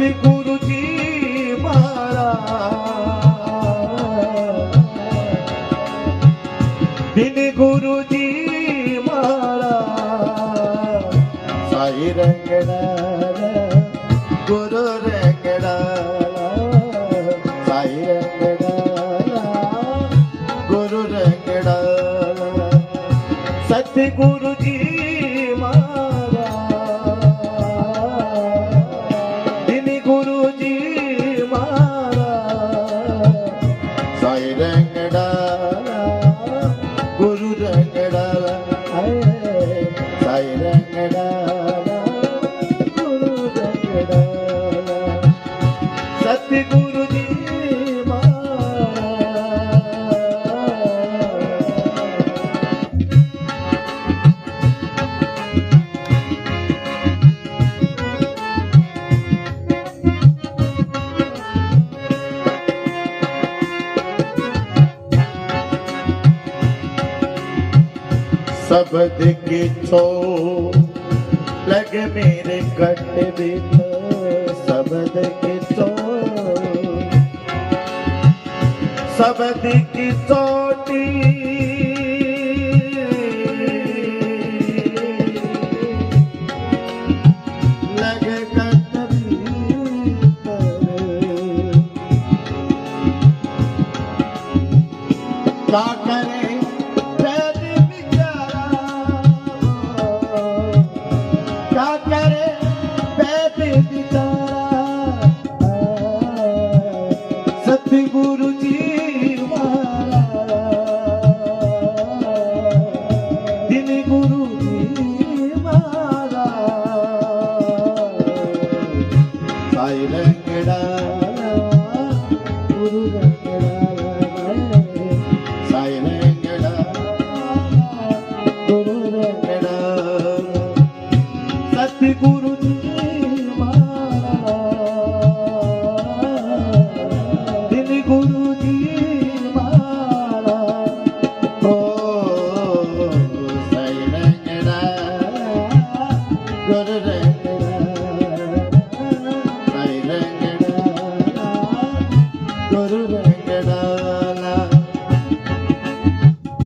सतगुरु जी महाराज दिन गुरु जी महाराज साई रंगड़ा गुरु रंगड़ा साई रंगड़ा गुरु रंगड़ा सतगुरु जी महाराज दिन गुरु जी महाराज साई रंगड़ा गुरु रंगड़ा साई रंगड़ा गुरु रंगड़ा सतगुरु जी शब्द की छो लग मेरे कट बित शब्द की छो शब्द की चोटी लग कट बित क्या करे क्या करे वैद बिचारा सतगुरु जी महाराज दिन गुरु जी महाराज साई रंगड़ा गुरु रंगड़ा साई रंगड़ा गुरु रंगड़ा सतगुरु जी महाराज दिन गुरु जी महाराज ओ साई रंगड़ा गुरु रंगड़ा